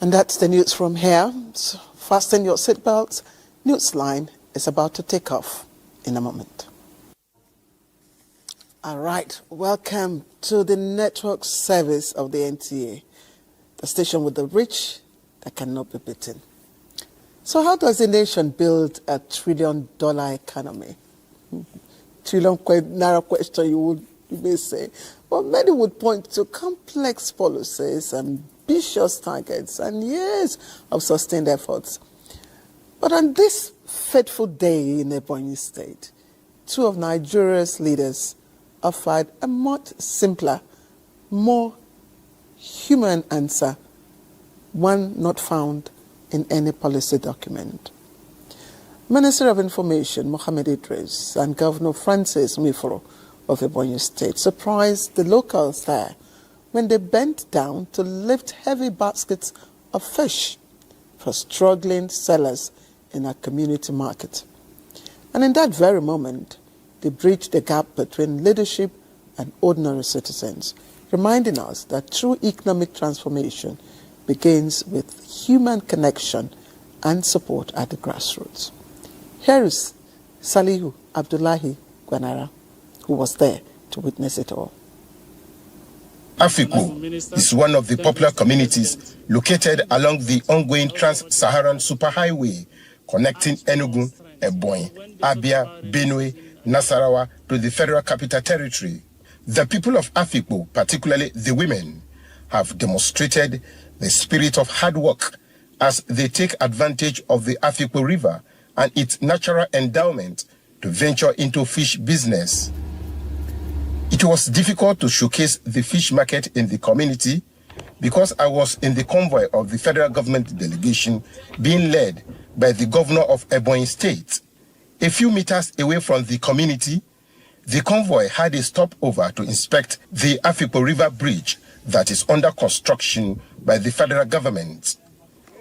And that's the news from here. So fasten your seatbelts. Newsline is about to take off in a moment. All right, welcome to the network service of the NTA, the station with the reach that cannot be beaten. So how does a nation build a $1 trillion economy? Trillion narrow question, you may say. But many would point to complex policies, ambitious targets, and years of sustained efforts. But on this fateful day in Ebonyi State, two of Nigeria's leaders offered a much simpler, more human answer, one not found in any policy document. Minister of Information Mohammed Idris and Governor Francis Miforo of Ebonyi State surprised the locals there when they bent down to lift heavy baskets of fish for struggling sellers in a community market. And in that very moment, they bridged the gap between leadership and ordinary citizens, reminding us that true economic transformation begins with human connection and support at the grassroots. Here is Salihu Abdullahi Gwanara, who was there to witness it all. Afikpo is one of the popular communities located along the ongoing Trans-Saharan Superhighway connecting Enugu, Ebonyi, Abia, Benue, Nasarawa to the Federal Capital Territory. The people of Afikpo, particularly the women, have demonstrated the spirit of hard work as they take advantage of the Afikpo River and its natural endowment to venture into fish business. It was difficult to showcase the fish market in the community because I was in the convoy of the federal government delegation being led by the governor of Ebonyi State. A few meters away from the community, the convoy had a stopover to inspect the Afikpo River Bridge that is under construction by the federal government.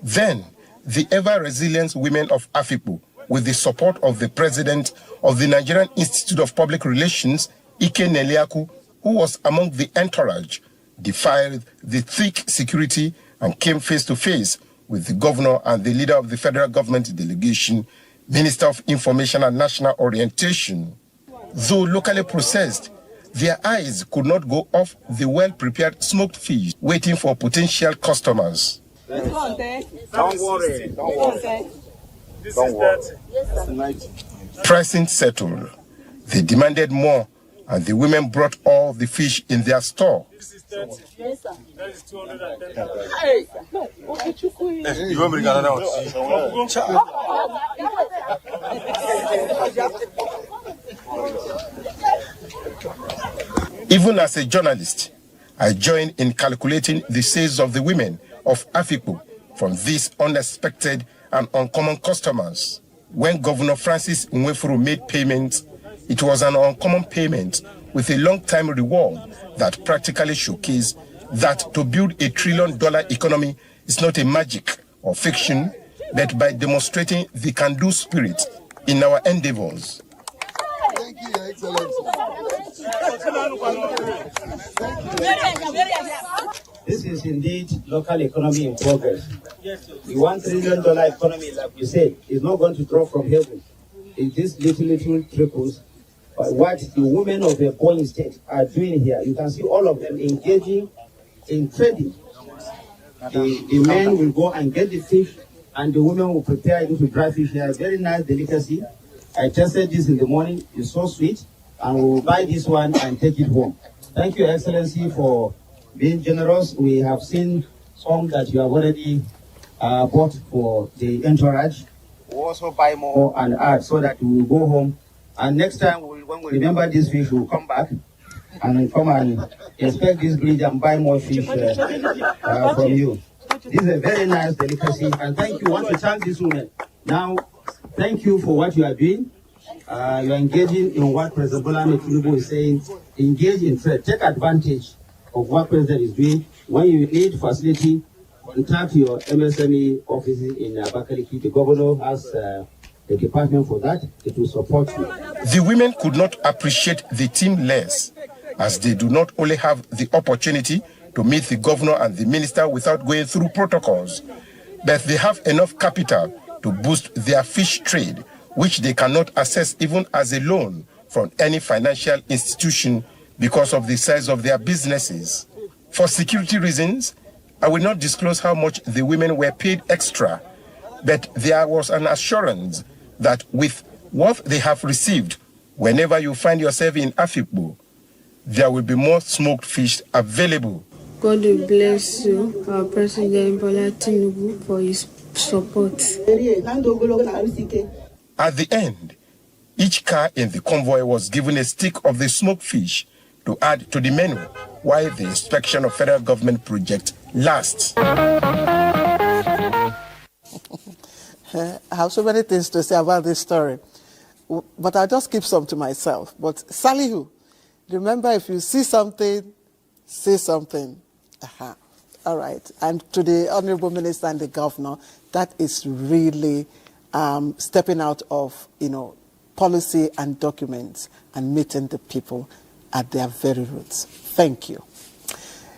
Then, the ever-resilient women of Afikpo, with the support of the president of the Nigerian Institute of Public Relations, Ike Neliaku, who was among the entourage, defied the thick security and came face to face with the governor and the leader of the federal government delegation, Minister of Information and National Orientation. Though locally processed, their eyes could not go off the well-prepared smoked fish waiting for potential customers. Don't worry. Don't worry. Pricing settled. They demanded more, and the women brought all the fish in their store. This is 30. Yes, sir. That is 210. Hey! You want me to get another one? Even as a journalist, I joined in calculating the sales of the women of Afikpo from these unexpected and uncommon customers. When Governor Francis Nwefuru made payments, it was an uncommon payment with a long-time reward that practically showcased that to build a $1 trillion economy is not a magic or fiction, but by demonstrating the can-do spirit in our endeavors. Thank you, Your Excellency. This is indeed local economy in progress. The $1 trillion economy, like you said, is not going to drop from heaven. It is little trickles. But what the women of the Ebonyi State are doing here, you can see all of them engaging in trading. The men will go and get the fish, and the women will prepare it to dry fish here. Very nice delicacy. I tasted this in the morning. It's so sweet. And we will buy this one and take it home. Thank you, Excellency, for being generous. We have seen some that you have already bought for the entourage. We'll also buy more and add so that we will go home. And next time, when we remember this fish, we'll come back and come and inspect this bridge and buy more fish from you. This is a very nice delicacy. And thank you. I want to thank this woman. Now, thank you for what you are doing. You are engaging in what President Bola Tinubu is saying. Engage in trade. Take advantage of what President is doing. When you need facility, contact your MSME offices in Abakaliki. The governor has a department for that. It will support you. The women could not appreciate the team less, as they do not only have the opportunity to meet the governor and the minister without going through protocols. But they have enough capital to boost their fish trade, which they cannot access even as a loan from any financial institution because of the size of their businesses. For security reasons, I will not disclose how much the women were paid extra, but there was an assurance that with what they have received, whenever you find yourself in Afikpo, there will be more smoked fish available. God will bless you, our President Bola Tinubu, for his support. At the end, each car in the convoy was given a stick of the smoked fish to add to the menu while the inspection of federal government project lasts. I have so many things to say about this story, but I'll just keep some to myself. But Salihu, remember, if you see something, say something. All right. And to the Honorable Minister and the Governor, that is really stepping out of, policy and documents and meeting the people at their very roots. Thank you.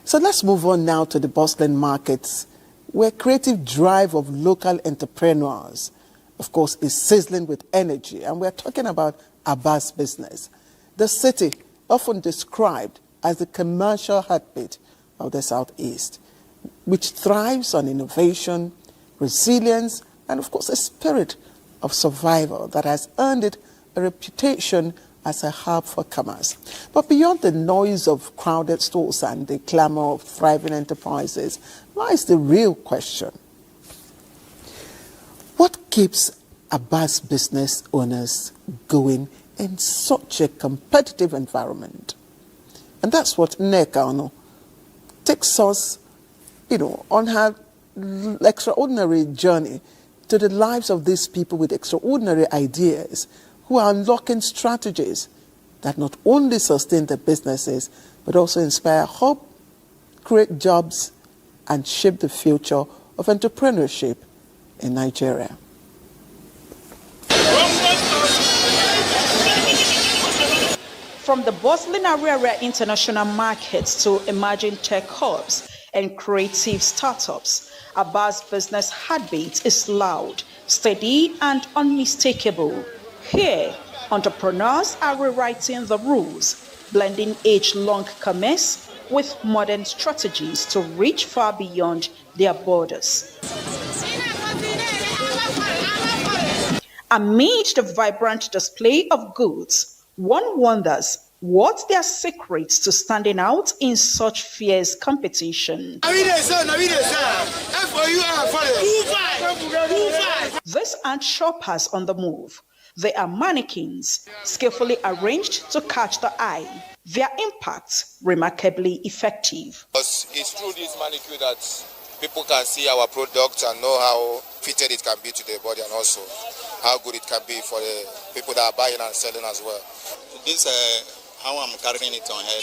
So let's move on now to the bustling markets, where creative drive of local entrepreneurs, of course, is sizzling with energy. And we're talking about Abuja business. The city, often described as the commercial heartbeat of the Southeast, which thrives on innovation, resilience, and of course a spirit of survival that has earned it a reputation as a hub for commerce. But beyond the noise of crowded stores and the clamor of thriving enterprises lies the real question. What keeps Abuja business owners going in such a competitive environment? And that's what Nneka takes us, on her extraordinary journey to the lives of these people with extraordinary ideas who are unlocking strategies that not only sustain their businesses, but also inspire hope, create jobs, and shape the future of entrepreneurship in Nigeria. From the bustling area international markets to emerging tech hubs and creative startups, Abuja's business heartbeat is loud, steady, and unmistakable. Here, entrepreneurs are rewriting the rules, blending age-long commerce with modern strategies to reach far beyond their borders. Amid the vibrant display of goods, one wonders what their secrets to standing out in such fierce competition. These aren't shoppers on the move. They are mannequins, skillfully arranged to catch the eye. Their impact remarkably effective. It's through this mannequin that people can see our product and know how fitted it can be to their body, and also how good it can be for the people that are buying and selling as well. This how I'm carrying it on head,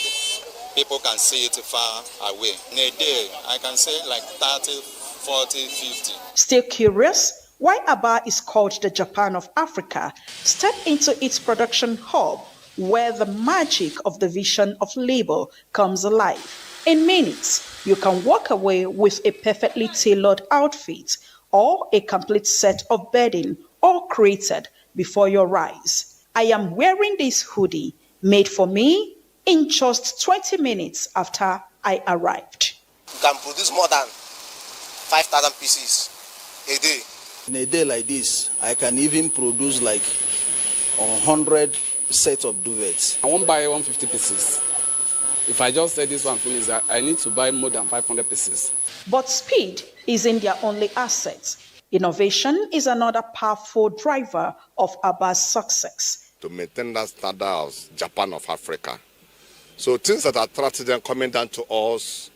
people can see it far away. In a day, I can say like 30, 40, 50. Still curious why Abuja is called the Japan of Africa? Step into its production hub, where the magic of the vision of labor comes alive. In minutes, you can walk away with a perfectly tailored outfit or a complete set of bedding, all created before your eyes. I am wearing this hoodie, made for me, in just 20 minutes after I arrived. You can produce more than 5,000 pieces a day. In a day like this, I can even produce like 100 sets of duvets. I won't buy 150 pieces. If I just say this one finish, I need to buy more than 500 pieces. But speed isn't their only asset. Innovation is another powerful driver of Abuja's success. To maintain that standard of Japan of Africa. So things that attract them coming down to us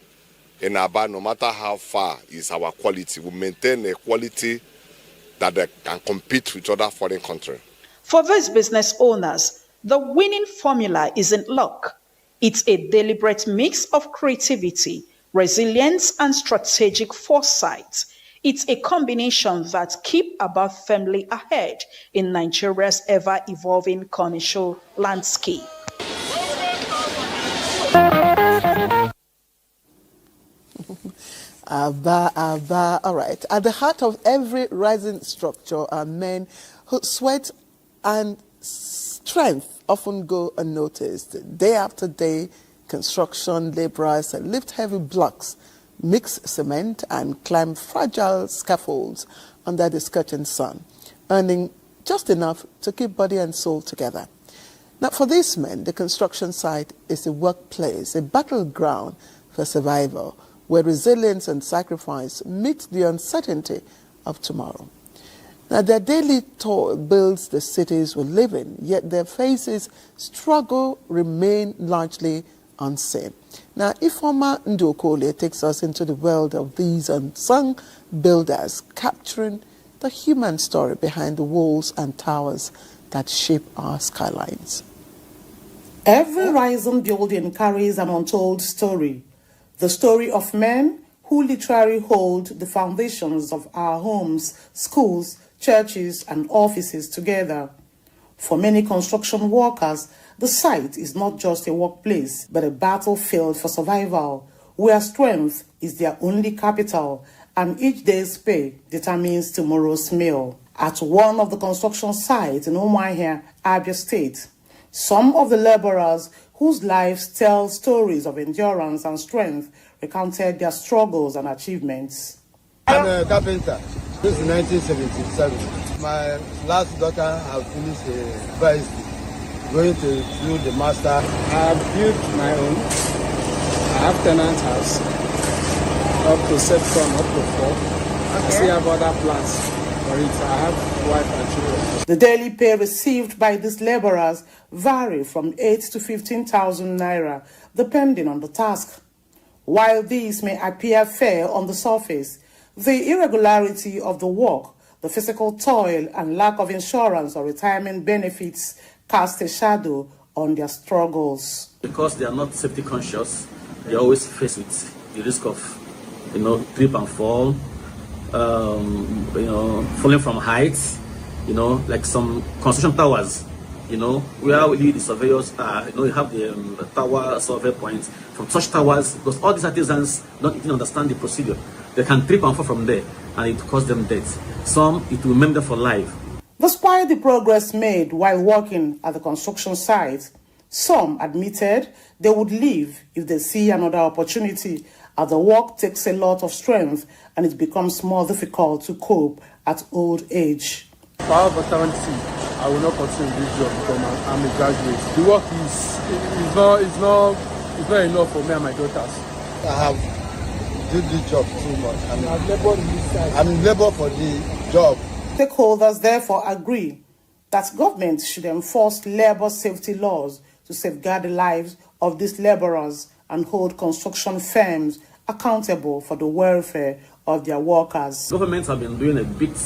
in Abuja, no matter how far is our quality, we maintain a quality that they can compete with other foreign countries. For these business owners, the winning formula isn't luck. It's a deliberate mix of creativity, resilience, and strategic foresight. It's a combination that keeps Abuja firmly ahead in Nigeria's ever-evolving commercial landscape. Abba. All right. At the heart of every rising structure are men whose sweat and strength often go unnoticed. Day after day, construction laborers lift heavy blocks, mix cement, and climb fragile scaffolds under the scorching sun, earning just enough to keep body and soul together. Now, for these men, the construction site is a workplace, a battleground for survival, where resilience and sacrifice meet the uncertainty of tomorrow. Now, their daily toil builds the cities we live in, yet their faces struggle remain largely unseen. Now, Ifeoma Ndokole takes us into the world of these unsung builders, capturing the human story behind the walls and towers that shape our skylines. Every rising building carries an untold story. The story of men who literally hold the foundations of our homes, schools, churches, and offices together. For many construction workers, the site is not just a workplace, but a battlefield for survival, where strength is their only capital, and each day's pay determines tomorrow's meal. At one of the construction sites in Umuahia, Abia State, some of the laborers whose lives tell stories of endurance and strength recounted their struggles and achievements. I'm a carpenter. This is 1977. My last daughter has finished a university, going to do the master. I have built my own. I have tenant house, up to 7, up to 4. I still have other plans for it. I have wife and children. The daily pay received by these laborers vary from 8 to 15,000 naira, depending on the task. While these may appear fair on the surface, the irregularity of the work, the physical toil, and lack of insurance or retirement benefits cast a shadow on their struggles. Because they are not safety conscious, they are always faced with the risk of, trip and fall, falling from heights, like some construction towers, where we the surveyors are, you have the tower survey points. From such towers, because all these artisans don't even understand the procedure. They can trip and fall from there, and it cause them death. Some, it will maim them for life. Despite the progress made while working at the construction site, some admitted they would leave if they see another opportunity, as the work takes a lot of strength and it becomes more difficult to cope at old age. However, I will not continue this job because I'm a graduate. The work is not enough for me and my daughters. I have did this job too much. I'm in labor for the job. Stakeholders therefore agree that government should enforce labor safety laws to safeguard the lives of these laborers and hold construction firms accountable for the welfare of their workers. Governments have been doing a bit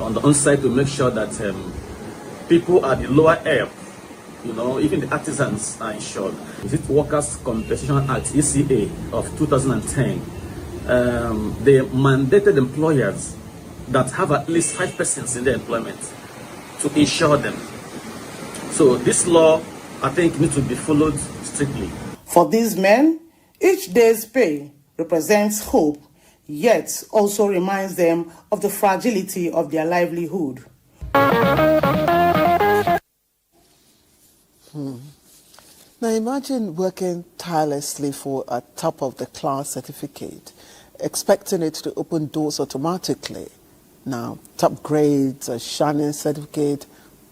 on the on-site to make sure that people at the lower ebb, even the artisans are insured. Is it Workers' Compensation Act, ECA, of 2010? They mandated employers that have at least 5 persons in their employment to insure them. So this law, I think, needs to be followed strictly. For these men, each day's pay represents hope, yet also reminds them of the fragility of their livelihood. Now imagine working tirelessly for a top-of-the-class certificate, expecting it to open doors automatically. Now, top grades, a shining certificate,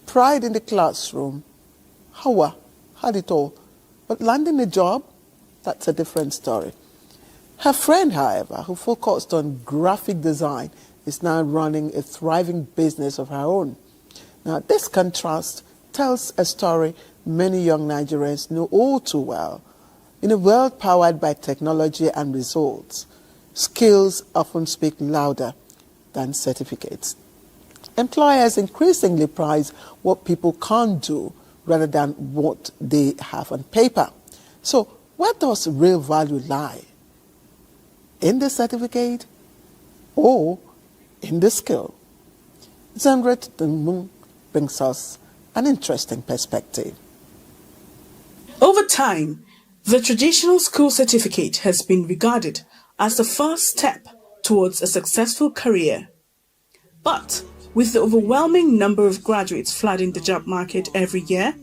pride in the classroom. How it all. But landing a job, that's a different story. Her friend, however, who focused on graphic design, is now running a thriving business of her own. Now, this contrast tells a story many young Nigerians know all too well. In a world powered by technology and results, skills often speak louder than certificates. Employers increasingly prize what people can't do rather than what they have on paper. So where does real value lie? In the certificate or in the skill? Zenret Dengmung brings us an interesting perspective. Over time, the traditional school certificate has been regarded as the first step towards a successful career. But with the overwhelming number of graduates flooding the job market every year,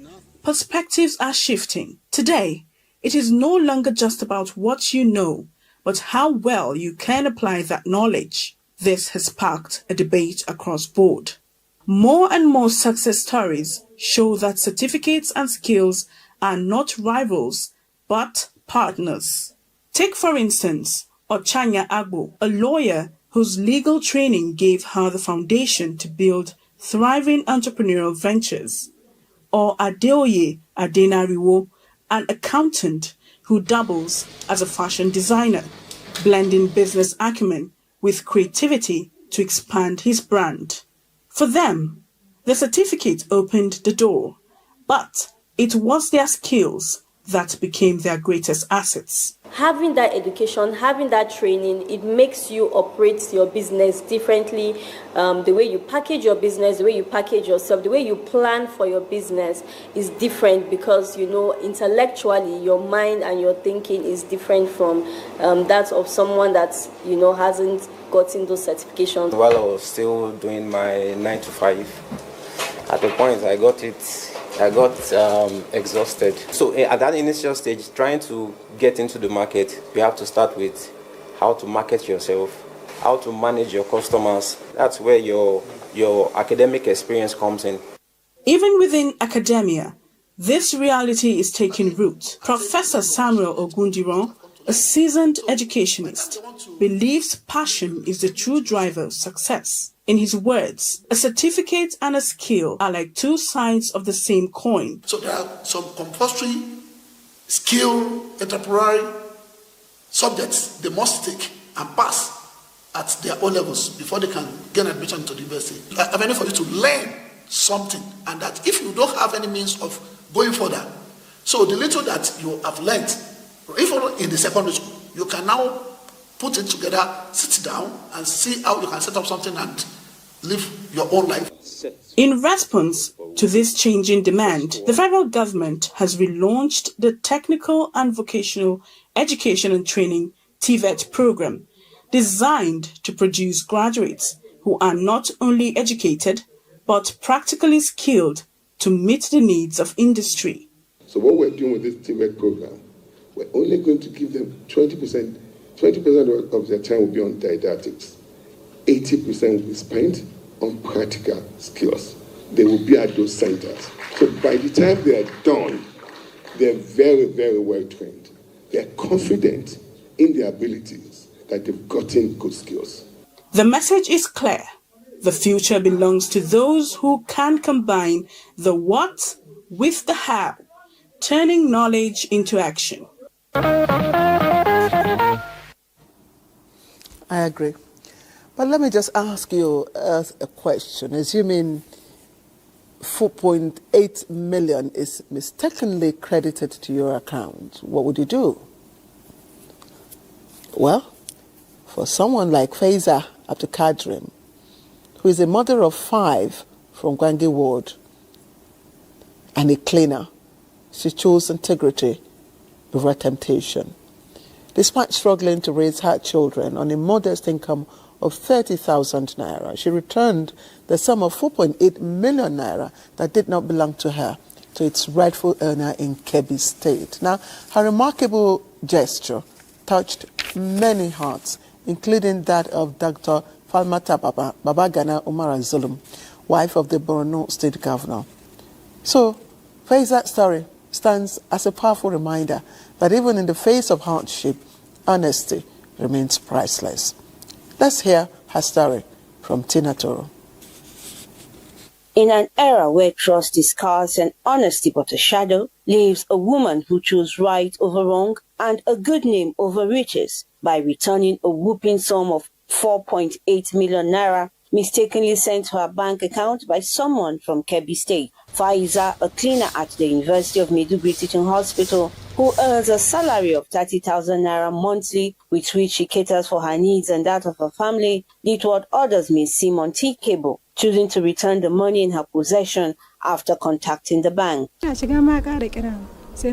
perspectives are shifting. Today, it is no longer just about what you know, but how well you can apply that knowledge. This has sparked a debate across board. More and more success stories show that certificates and skills are not rivals, but partners. Take, for instance, Ochanya Agbo, a lawyer whose legal training gave her the foundation to build thriving entrepreneurial ventures, or Adeoye Adenariwo, an accountant who doubles as a fashion designer, blending business acumen with creativity to expand his brand. For them, the certificate opened the door, but it was their skills that became their greatest assets. Having that education, having that training, it makes you operate your business differently. The way you package your business, the way you package yourself, the way you plan for your business is different because, you know, intellectually, your mind and your thinking is different from that of someone that, you know, hasn't gotten those certifications. While I was still doing my 9 to 5, at the point I got exhausted. So at that initial stage, trying to get into the market, you have to start with how to market yourself, how to manage your customers. That's where your academic experience comes in. Even within academia, this reality is taking root. Professor Samuel Ogundiran, a seasoned educationist, believes passion is the true driver of success. In his words, a certificate and a skill are like two sides of the same coin. So there are some compulsory skill, entrepreneurial subjects they must take and pass at their own levels before they can gain admission to the university. I mean, for you to learn something, and that if you don't have any means of going further, so the little that you have learned, even in the secondary school, you can now put it together, sit down, and see how you can set up something and live your own life. In response to this changing demand, the federal government has relaunched the Technical and Vocational Education and Training TVET program, designed to produce graduates who are not only educated, but practically skilled to meet the needs of industry. So what we're doing with this TVET program, we're only going to give them 20% of their time will be on didactics. 80% will be spent on practical skills. They will be at those centers. So by the time they are done, they're very, very well trained. They're confident in their abilities that they've gotten good skills. The message is clear. The future belongs to those who can combine the what with the how, turning knowledge into action. I agree. But let me just ask you a question. Assuming 4.8 million is mistakenly credited to your account, what would you do? Well, for someone like Faiza Abdulkadrim, who is a mother of 5 from Gwangi Ward and a cleaner, she chose integrity over temptation. Despite struggling to raise her children on a modest income of 30,000 naira, she returned the sum of 4.8 million naira that did not belong to her to its rightful owner in Kebbi State. Now, her remarkable gesture touched many hearts, including that of Dr. Falmata Babagana Umar Zulum, wife of the Borno State Governor. So, Faiza's story stands as a powerful reminder that even in the face of hardship, honesty remains priceless. Let's hear her story from Tina Toro. In an era where trust is scarce and honesty but a shadow, lives a woman who chose right over wrong and a good name over riches by returning a whooping sum of 4.8 million naira mistakenly sent to her bank account by someone from Kebbi State. Faiza, a cleaner at the University of Maiduguri Teaching Hospital, who earns a salary of 30,000 naira monthly, with which she caters for her needs and that of her family, did what others may seem unthinkable, choosing to return the money in her possession after contacting the bank. As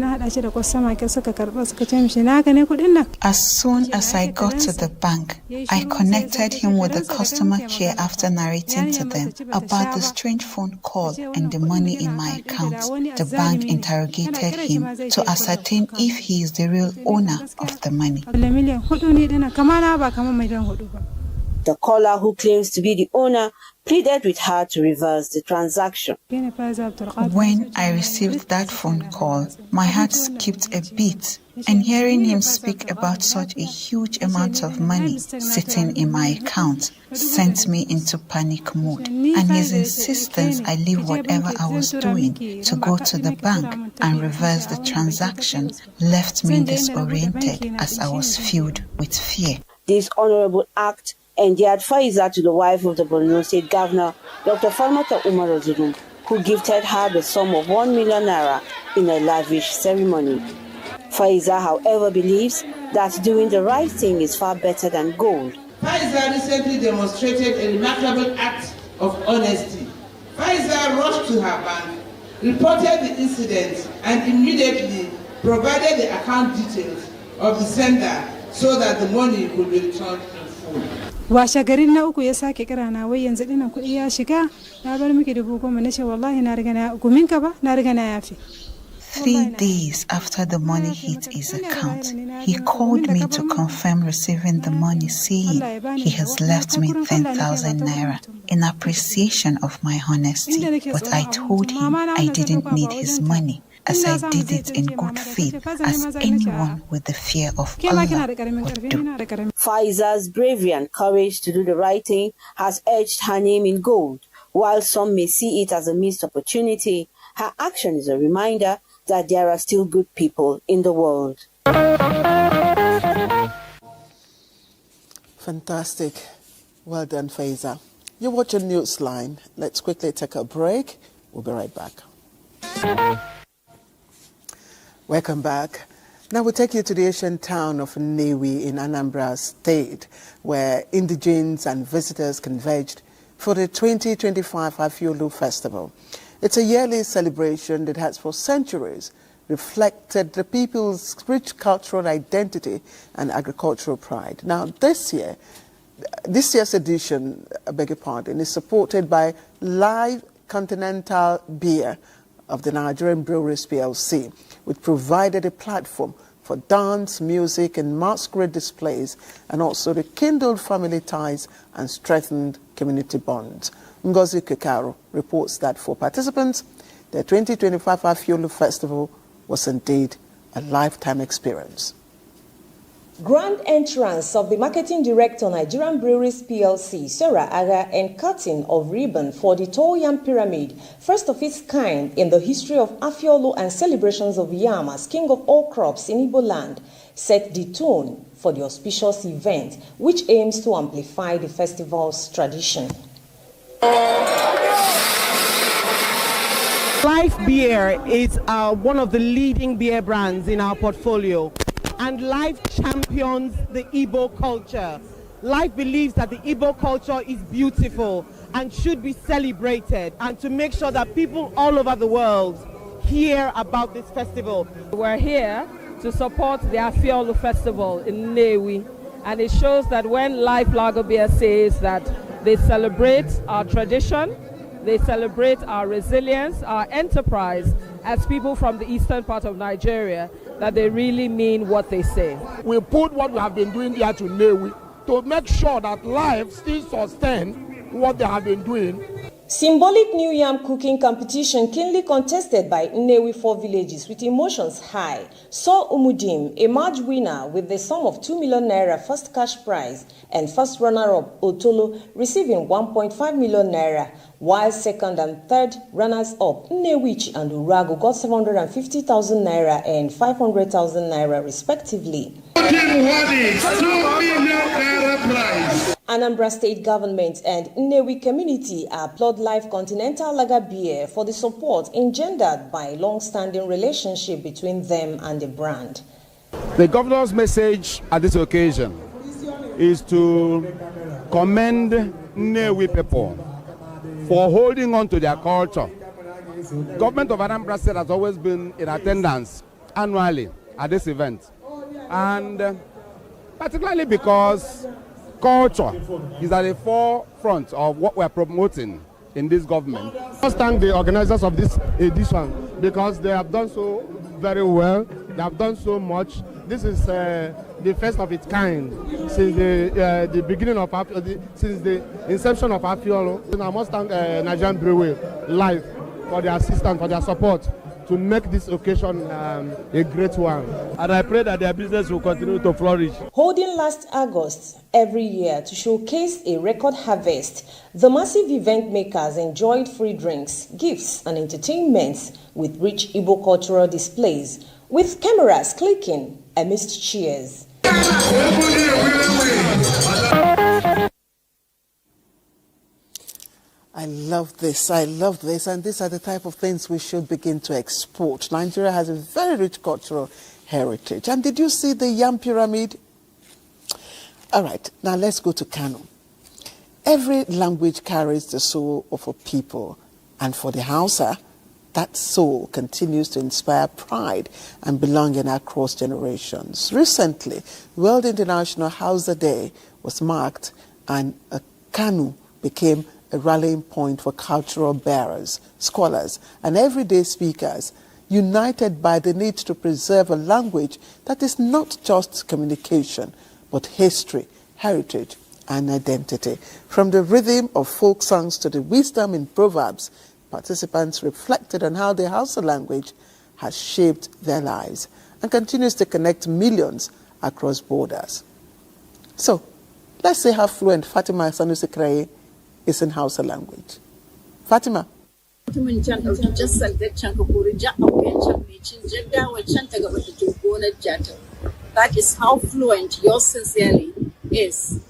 soon as I got to the bank, I connected him with the customer care after narrating to them about the strange phone call and the money in my account. The bank interrogated him to ascertain if he is the real owner of the money. The caller, who claims to be the owner, pleaded with her to reverse the transaction. When I received that phone call, my heart skipped a beat, and hearing him speak about such a huge amount of money sitting in my account sent me into panic mode. And his insistence I leave whatever I was doing to go to the bank and reverse the transaction left me disoriented as I was filled with fear. This honorable act endeared Faiza to the wife of the Borno State Governor, Dr. Falmata Umar Zulum, who gifted her the sum of 1 million naira in a lavish ceremony. Faiza, however, believes that doing the right thing is far better than gold. Faiza recently demonstrated a remarkable act of honesty. Faiza rushed to her bank, reported the incident, and immediately provided the account details of the sender so that the money could be returned in full. washe garin na uku ya sake kira na wai yanzu dinan kuɗi ya shiga na bar miki 10,000 nace wallahi na riga na guminka ba na riga na yafi. 3 days after the money hit his account, he called me to confirm receiving the money, saying he has left me 10,000 naira in appreciation of my honesty. But I told him I didn't need his money, as I did it in good faith, as anyone with the fear of Allah would do. Faiza's bravery and courage to do the right thing has etched her name in gold. While some may see it as a missed opportunity, her action is a reminder that there are still good people in the world. Fantastic. Well done, Faiza. You're watching Newsline. Let's quickly take a break. We'll be right back. Welcome back. Now we'll take you to the ancient town of Nnewi in Anambra State, where indigenes and visitors converged for the 2025 Afiolu Festival. It's a yearly celebration that has for centuries reflected the people's rich cultural identity and agricultural pride. Now this year's edition, I beg your pardon, is supported by live continental beer of the Nigerian Breweries PLC, which provided a platform for dance, music and masquerade displays, and also rekindled family ties and strengthened community bonds. Ngozi Kekaro reports that for participants, the 2025 Afiolu Festival was indeed a lifetime experience. Grand entrance of the Marketing Director, Nigerian Breweries PLC, Sarah Aga, and cutting of ribbon for the Tall Yam Pyramid, first of its kind in the history of Afiolu and celebrations of Yam as king of all crops in Igbo land, set the tone for the auspicious event, which aims to amplify the festival's tradition. Life Beer is one of the leading beer brands in our portfolio, and Life champions the Igbo culture. Life believes that the Igbo culture is beautiful and should be celebrated, and to make sure that people all over the world hear about this festival. We're here to support the Afiolu Festival in Nnewi, and it shows that when Life Lager Beer says that they celebrate our tradition, they celebrate our resilience, our enterprise as people from the eastern part of Nigeria, that they really mean what they say. We put what we have been doing here to Nnewi to make sure that life still sustains what they have been doing. Symbolic New Yam cooking competition keenly contested by Nnewi 4 villages with emotions high saw Umudim emerge winner with the sum of 2 million naira first cash prize and first runner-up Otolo receiving 1.5 million naira, while second and third runners-up Nnewichi and Urago got 750,000 naira and 500,000 naira respectively. Anambra State Government and Nnewi community applaud Life Continental Lager Beer for the support engendered by long-standing relationship between them and the brand. The governor's message at this occasion is to commend Nnewi people for holding on to their culture. Government of Anambra State has always been in attendance annually at this event. And particularly because culture is at the forefront of what we're promoting in this government. I must thank the organizers of this edition because they have done so very well. They have done so much. This is the first of its kind since the beginning of since the inception of Afiolo. And I must thank Nigerian Brewery Life for their assistance, for their support to make this occasion a great one. And I pray that their business will continue to flourish. Holding last August every year to showcase a record harvest, the massive event makers enjoyed free drinks, gifts, and entertainment with rich Igbo cultural displays, with cameras clicking amidst cheers. I love this, and these are the type of things we should begin to export. Nigeria has a very rich cultural heritage. And did you see the Yam Pyramid? All right, now let's go to Kano. Every language carries the soul of a people, and for the Hausa, that soul continues to inspire pride and belonging across generations. Recently, World International Hausa Day was marked, and Kano became a rallying point for cultural bearers, scholars, and everyday speakers, united by the need to preserve a language that is not just communication, but history, heritage, and identity. From the rhythm of folk songs to the wisdom in proverbs, participants reflected on how the Hausa language has shaped their lives and continues to connect millions across borders. So, let's see how fluent Fatima Sanusi Kraye is in Hausa language. Fatima. That is how fluent yours sincerely is.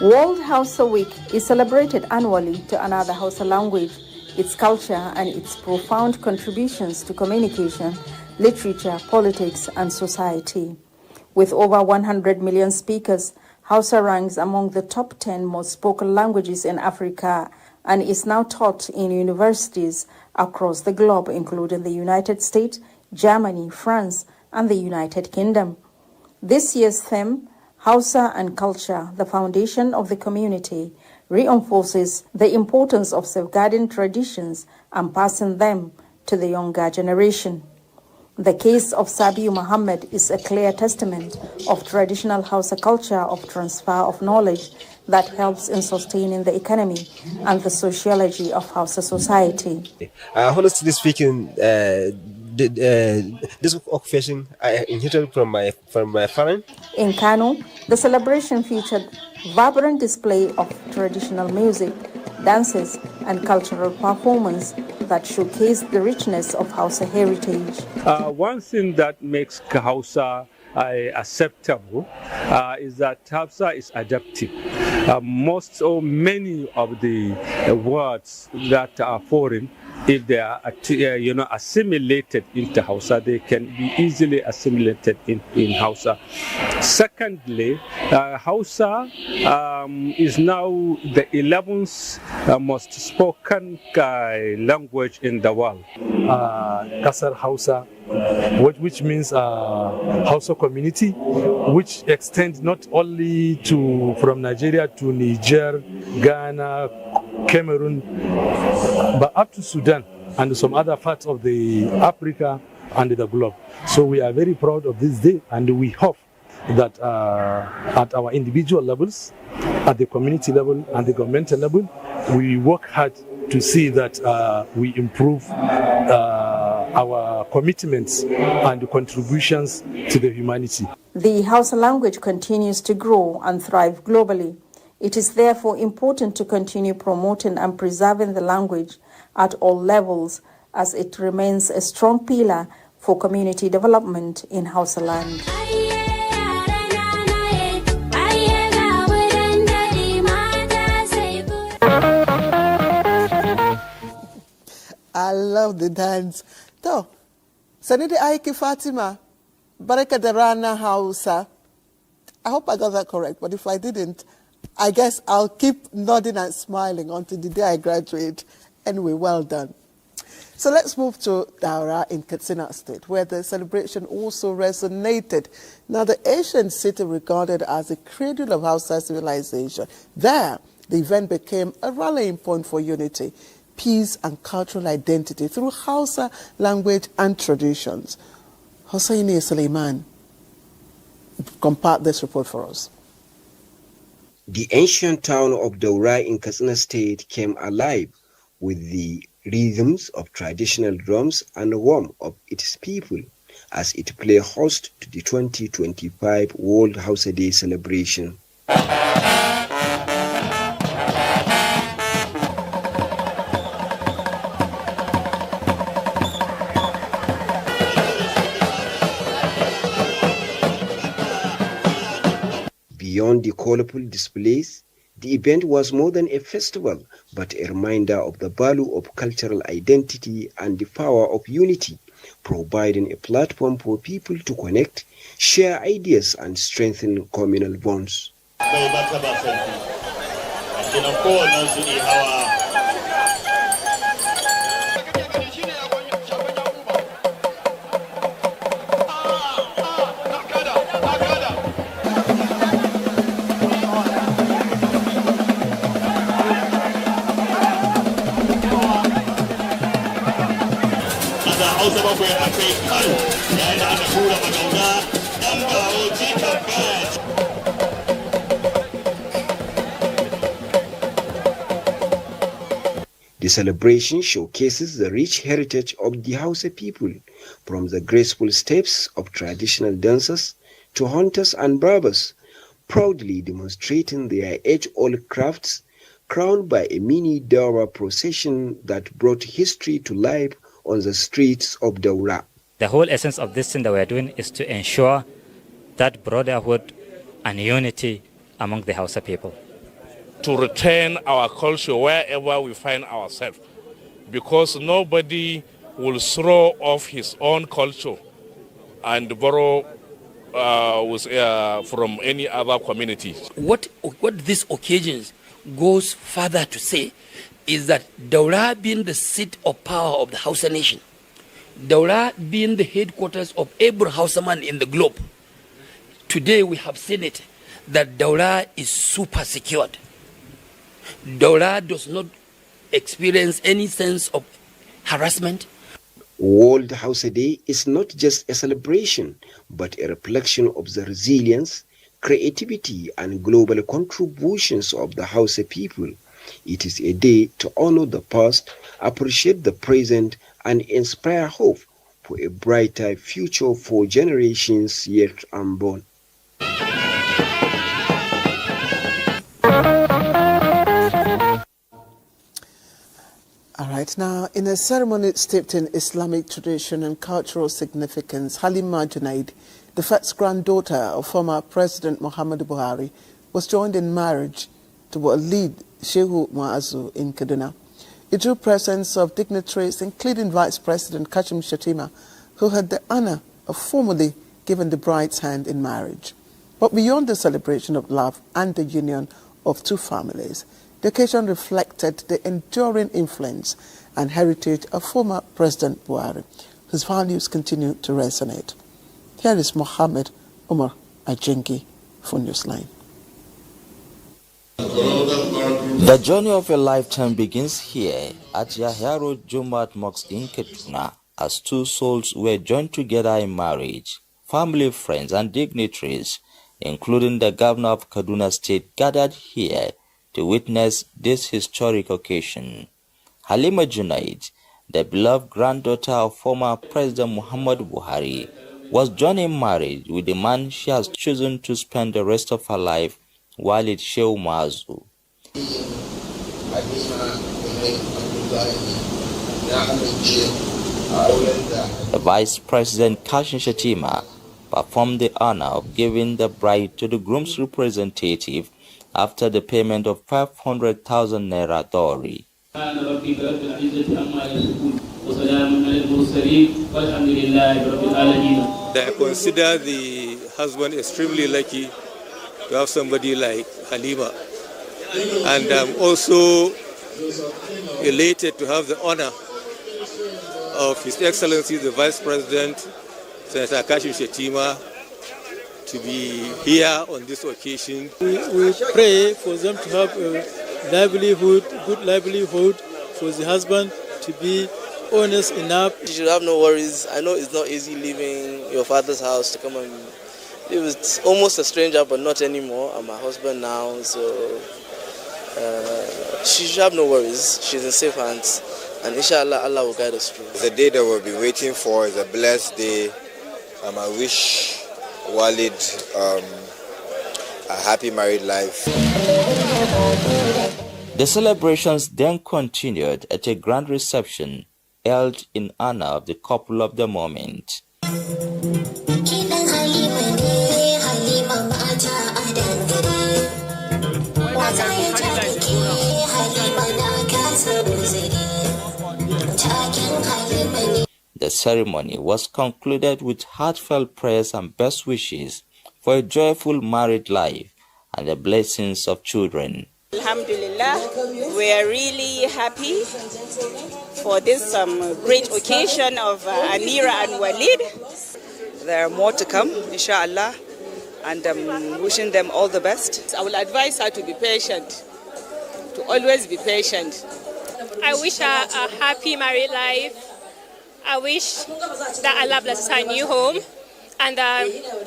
World Hausa Week is celebrated annually to honor the Hausa language, its culture, and its profound contributions to communication, literature, politics, and society. With over 100 million speakers, Hausa ranks among the top 10 most spoken languages in Africa and is now taught in universities across the globe, including the United States, Germany, France, and the United Kingdom. This year's theme, Hausa and Culture, the Foundation of the Community, reinforces the importance of safeguarding traditions and passing them to the younger generation. The case of Sabiu Muhammad is a clear testament of traditional Hausa culture of transfer of knowledge that helps in sustaining the economy and the sociology of Hausa society. Honestly speaking, this occupation I inherited from my parents. In Kano, the celebration featured vibrant display of traditional music, dances, and cultural performance that showcase the richness of Hausa heritage. One thing that makes Hausa acceptable is that Hausa is adaptive. Most or many of the words that are foreign, if they are assimilated into Hausa, they can be easily assimilated in Hausa. Secondly, Hausa is now the 11th most spoken language in the world. Kasar Hausa, which means Hausa community, which extends not only from Nigeria to Niger, Ghana, Cameroon, but up to Sudan and some other parts of the Africa and the globe. So we are very proud of this day, and we hope that at our individual levels, at the community level and the governmental level, we work hard to see that we improve our commitments and contributions to the humanity. The Hausa language continues to grow and thrive globally. It is therefore important to continue promoting and preserving the language at all levels, as it remains a strong pillar for community development in Hausa land. I love the dance. So, Sanidi Aiki Fatima, Baraka Darana Hausa. I hope I got that correct, but if I didn't, I guess I'll keep nodding and smiling until the day I graduate. Anyway, well done. So let's move to Daura in Katsina State, where the celebration also resonated. Now, the ancient city regarded as the cradle of Hausa civilization. There, the event became a rallying point for unity, peace, and cultural identity through Hausa language and traditions. Hosseini Suleiman compiled this report for us. The ancient town of Daura in Katsina State came alive with the rhythms of traditional drums and the warmth of its people as it played host to the 2025 World Hausa Day celebration. Beyond the colorful displays, the event was more than a festival, but a reminder of the value of cultural identity and the power of unity, providing a platform for people to connect, share ideas, and strengthen communal bonds. The celebration showcases the rich heritage of the Hausa people, from the graceful steps of traditional dancers to hunters and barbers, proudly demonstrating their age-old crafts, crowned by a mini Daura procession that brought history to life on the streets of Daura. The whole essence of this thing that we are doing is to ensure that brotherhood and unity among the Hausa people. To retain our culture wherever we find ourselves, because nobody will throw off his own culture and borrow from any other community. What these occasions goes further to say is that Daura being the seat of power of the Hausa nation, Daura being the headquarters of every Hausa man in the globe, today we have seen it, that Daura is super secured. Daura does not experience any sense of harassment. World Hausa Day is not just a celebration, but a reflection of the resilience, creativity, and global contributions of the Hausa people. It is a day to honor the past, appreciate the present, and inspire hope for a brighter future for generations yet unborn. All right, now, in a ceremony steeped in Islamic tradition and cultural significance, Halima Junaid, the first granddaughter of former President Muhammadu Buhari, was joined in marriage to lead Shehu Muazu in Kaduna. It drew presence of dignitaries, including Vice President Kashim Shettima, who had the honor of formally giving the bride's hand in marriage. But beyond the celebration of love and the union of two families, the occasion reflected the enduring influence and heritage of former President Buhari, whose values continue to resonate. Here is Mohammed Umar Ajengi for Newsline. The journey of a lifetime begins here at Yahya Road Jumat Mosque in Kaduna, as two souls were joined together in marriage. Family, friends, and dignitaries, including the governor of Kaduna State, gathered here to witness this historic occasion. Halima Junaid, the beloved granddaughter of former President Muhammadu Buhari, was joined in marriage with the man she has chosen to spend the rest of her life, Walid Shehu Muazu. The Vice President Kashim Shettima performed the honor of giving the bride to the groom's representative after the payment of 500,000 naira dowry. I consider the husband extremely lucky to have somebody like Halima, and I'm also elated to have the honor of His Excellency the Vice President, Senator Kashim Shettima, to be here on this occasion. We pray for them to have a livelihood, good livelihood, for the husband to be honest enough. You should have no worries. I know it's not easy leaving your father's house to come and live with almost a stranger, but not anymore. I'm my husband now, so she should have no worries. She's in safe hands, and inshallah, Allah will guide us through. It's a day that we'll be waiting for. It's a blessed day. I wish Walid a happy married life. The celebrations then continued at a grand reception held in honor of the couple of the moment. The ceremony was concluded with heartfelt prayers and best wishes for a joyful married life and the blessings of children. Alhamdulillah, we are really happy for this great occasion of Amira and Walid. There are more to come, inshallah, and I'm wishing them all the best. I will advise her to be patient, to always be patient. I wish her a happy married life. I wish that Allah blesses her new home and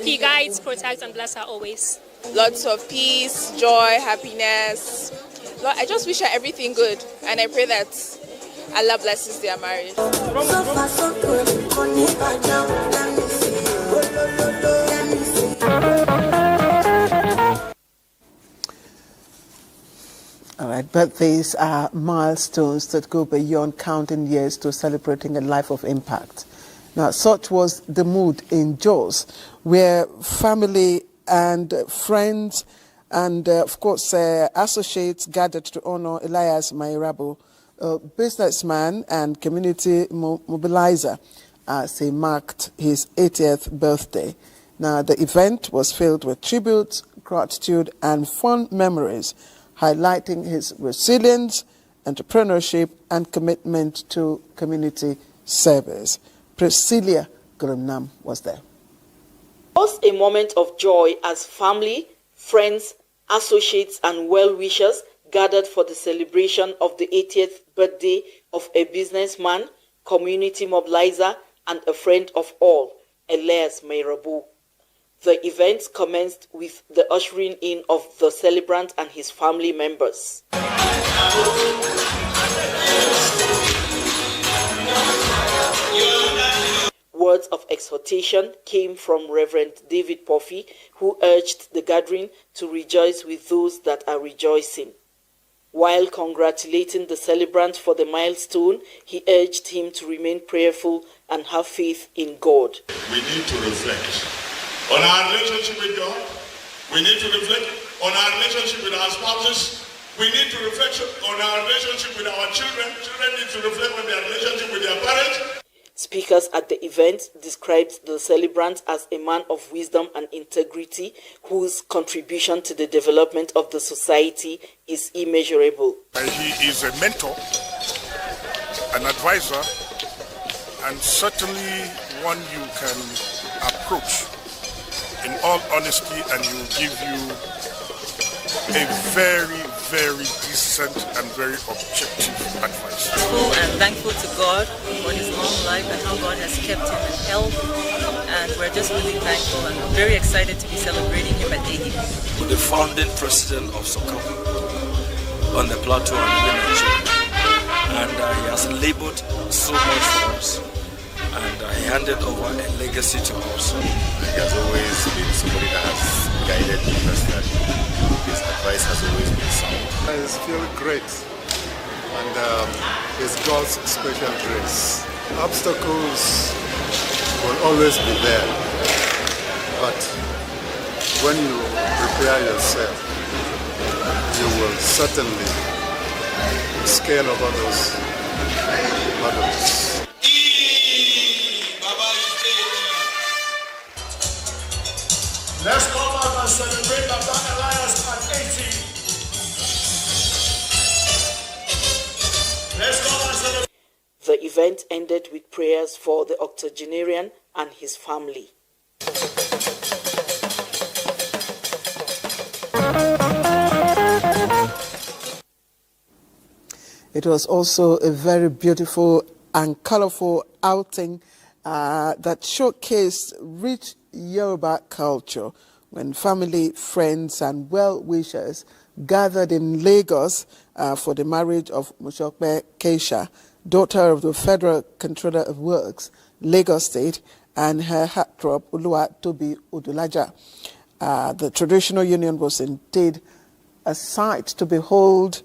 He guides, protects, and blesses her always. Lots of peace, joy, happiness. Lord, I just wish her everything good, and I pray that Allah blesses their marriage. All right, birthdays are milestones that go beyond counting years to celebrating a life of impact. Now, such was the mood in Jos, where family and friends and, of course, associates gathered to honor Elias Mairabo, a businessman and community mobilizer, as he marked his 80th birthday. Now, the event was filled with tributes, gratitude, and fond memories, highlighting his resilience, entrepreneurship, and commitment to community service. Priscilla Gurumnam was there. It was a moment of joy as family, friends, associates, and well-wishers gathered for the celebration of the 80th birthday of a businessman, community mobilizer, and a friend of all, Elias Mairabo. The event commenced with the ushering in of the celebrant and his family members. Words of exhortation came from Reverend David Puffy, who urged the gathering to rejoice with those that are rejoicing. While congratulating the celebrant for the milestone, he urged him to remain prayerful and have faith in God. We need to reflect on our relationship with God. We need to reflect on our relationship with our spouses. We need to reflect on our relationship with our children. Children need to reflect on their relationship with their parents. Speakers at the event described the celebrant as a man of wisdom and integrity whose contribution to the development of the society is immeasurable. He is a mentor, an advisor, and certainly one you can approach in all honesty, and he will give you a very, very decent and very objective advice. And thankful to God for his long life and how God has kept him in health, and we're just really thankful and very excited to be celebrating him at 80. The founding president of Soccer on the plateau of Nigeria, and he has labored so much for us, and he handed over a legacy to us. He has always been somebody that has guided me personally. His advice has always been sound. I feel great, and it's God's special grace. Obstacles will always be there, but when you prepare yourself, you will certainly scale over those hurdles. Let's come out and celebrate Baba Elias at 80. Let's come and celebrate. The event ended with prayers for the octogenarian and his family. It was also a very beautiful and colorful outing that showcased rich Yoruba culture when family, friends, and well-wishers gathered in Lagos for the marriage of Moshope Keisha, daughter of the Federal Controller of Works, Lagos State, and her heartthrob Oluwatobi Odulaja. The traditional union was indeed a sight to behold,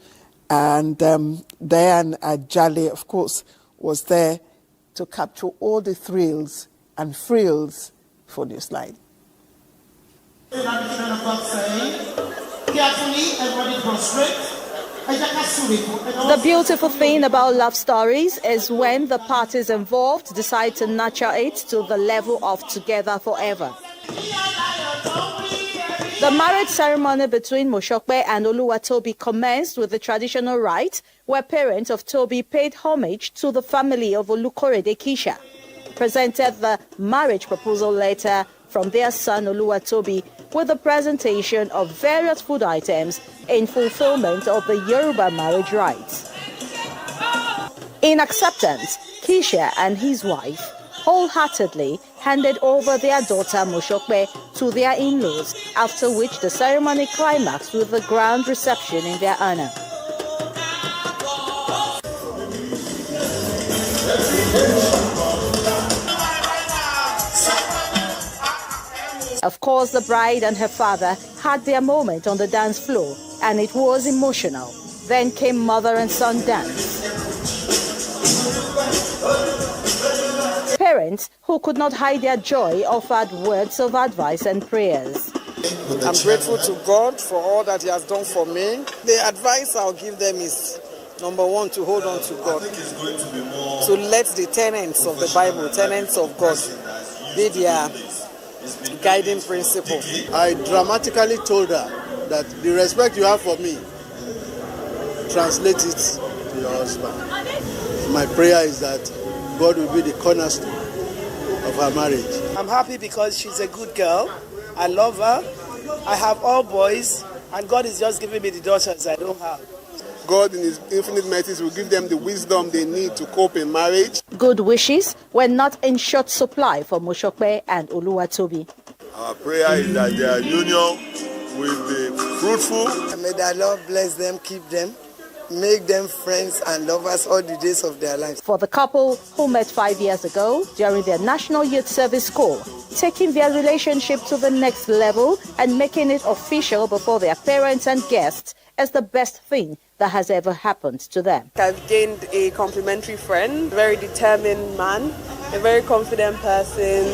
and Diane Ajale, of course, was there to capture all the thrills and frills for Newsline. The beautiful thing about love stories is when the parties involved decide to nurture it to the level of together forever. The marriage ceremony between Moshope and Oluwatobi commenced with the traditional rite where parents of Toby paid homage to the family of Olukorede Keisha, presented the marriage proposal letter from their son Oluwatobi with the presentation of various food items in fulfillment of the Yoruba marriage rites. In acceptance, Keisha and his wife wholeheartedly handed over their daughter Moshope to their in-laws, after which the ceremony climaxed with a grand reception in their honor. Of course, the bride and her father had their moment on the dance floor, and it was emotional. Then came mother and son dance. Parents who could not hide their joy offered words of advice and prayers. I'm grateful to God for all that He has done for me. The advice I'll give them is, number one, to hold on to God. To let the tenets of the Bible, tenets of God, be their guiding principle. I dramatically told her that the respect you have for me, translate it to your husband. My prayer is that God will be the cornerstone of our marriage. I'm happy because she's a good girl. I love her. I have all boys, and God is just giving me the daughters I don't have. God in His infinite mercies will give them the wisdom they need to cope in marriage. Good wishes were not in short supply for Moshope and Oluwatobi. Our prayer is that their union will be fruitful. May the Lord bless them, keep them, make them friends and lovers all the days of their lives. For the couple who met 5 years ago during their National Youth Service Corps, taking their relationship to the next level and making it official before their parents and guests is the best thing that has ever happened to them. I've gained a complimentary friend, a very determined man, a very confident person,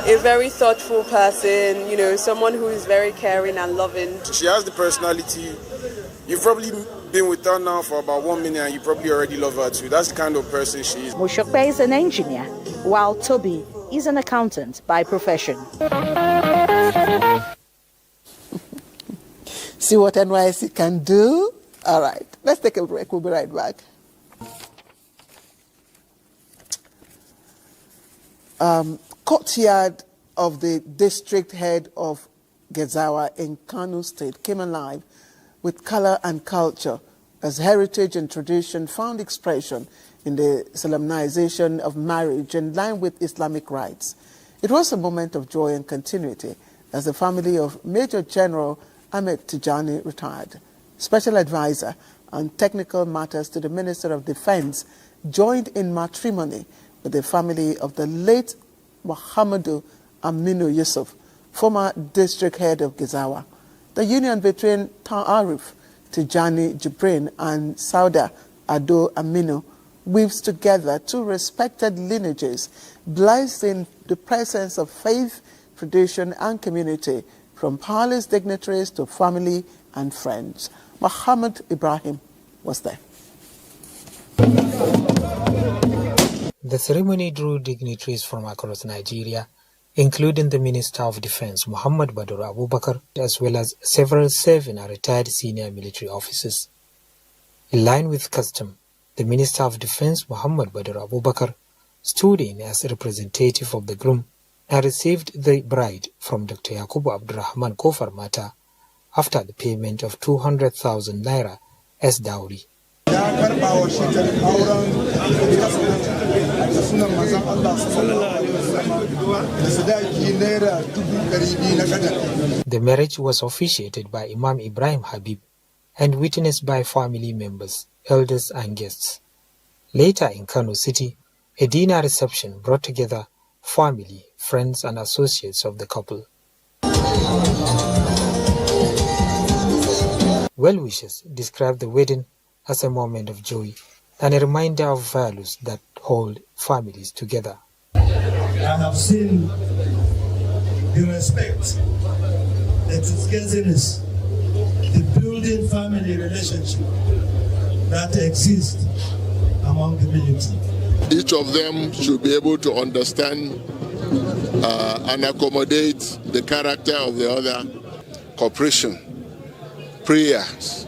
a very thoughtful person, someone who is very caring and loving. She has the personality. You've probably been with her now for about 1 minute and you probably already love her too. That's the kind of person she is. Moshope is an engineer, while Toby is an accountant by profession. See what NYC can do? All right, let's take a break. We'll be right back. Courtyard of the district head of Gezawa in Kano State came alive with color and culture as heritage and tradition found expression in the solemnization of marriage in line with Islamic rites. It was a moment of joy and continuity as the family of Major General Ahmed Tijani retired. Special advisor on technical matters to the Minister of Defense joined in matrimony with the family of the late Muhammadu Aminu Yusuf, former district head of Gezawa. The union between Ta'arif Tijani Jibrin and Sauda Ado Aminu weaves together two respected lineages, blessed in the presence of faith, tradition, and community, from palace dignitaries to family and friends. Muhammad Ibrahim was there. The ceremony drew dignitaries from across Nigeria, including the Minister of Defense, Muhammad Badr Abubakar, as well as several serving and retired senior military officers. In line with custom, The Minister of Defense, Muhammad Badr Abubakar, stood in as a representative of the groom and received the bride from Dr. Yakubu Abdurrahman Kofar Mata after the payment of 200,000 naira as dowry. The marriage was officiated by Imam Ibrahim Habib and witnessed by family members, elders and guests. Later in Kano City, a dinner reception brought together family, friends and associates of the couple. Well-wishers described the wedding as a moment of joy and a reminder of values that hold families together. I have seen the respect, the togetherness, the building family relationship that exists among the military. Each of them should be able to understand and accommodate the character of the other. Cooperation, prayers,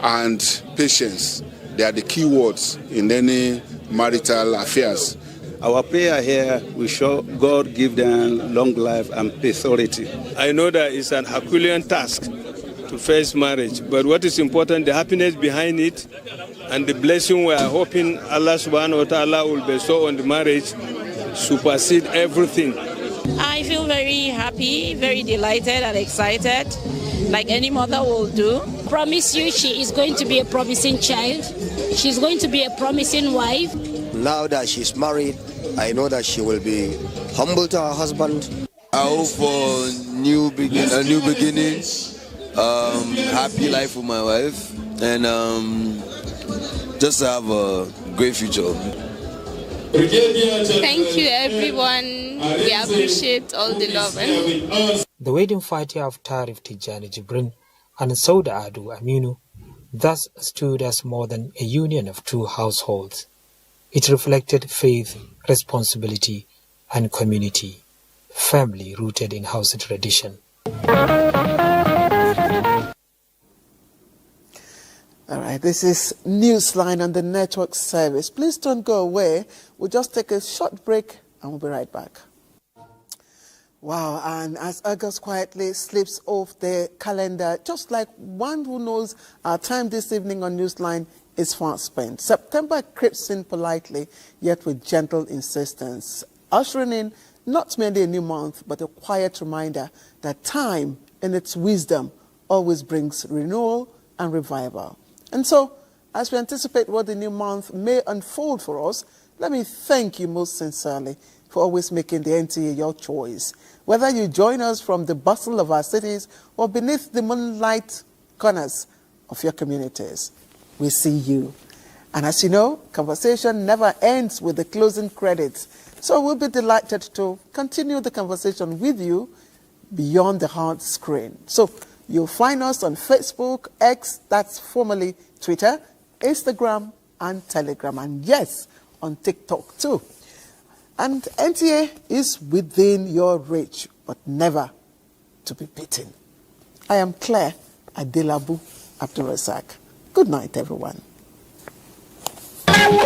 and patience, they are the key words in any marital affairs. Our prayer here, we show God give them long life and prosperity. I know that it's an Herculean task to face marriage, but what is important, the happiness behind it and the blessing we are hoping Allah subhanahu wa ta'ala will bestow on the marriage supersede everything. I feel very happy, very delighted and excited, like any mother will do. Promise you she is going to be a promising child. She's going to be a promising wife. Now that she's married, I know that she will be humble to her husband. I hope for new beginnings, happy life with my wife, and just have a great future. Thank you, everyone. We appreciate all the love. The wedding party of Tarif Tijani Jibrin and Sauda Adu Aminu thus stood as more than a union of two households. It reflected faith, responsibility, and community, family rooted in house tradition. All right, this is Newsline on the network service. Please don't go away. We'll just take a short break and we'll be right back. Wow, and as August quietly slips off the calendar, just like one who knows our time this evening on Newsline is fast spent. September creeps in politely, yet with gentle insistence, ushering in not merely a new month, but a quiet reminder that time, in its wisdom, always brings renewal and revival. And so, as we anticipate what the new month may unfold for us, let me thank you most sincerely for always making the NTA your choice. Whether you join us from the bustle of our cities or beneath the moonlight corners of your communities, we see you. And as you know, conversation never ends with the closing credits. So we'll be delighted to continue the conversation with you beyond the hard screen. So you'll find us on Facebook, X, that's formerly Twitter, Instagram, and Telegram. And yes, on TikTok too. And NTA is within your reach, but never to be beaten. I am Claire Adelabu Abdulrazak. Good night, everyone.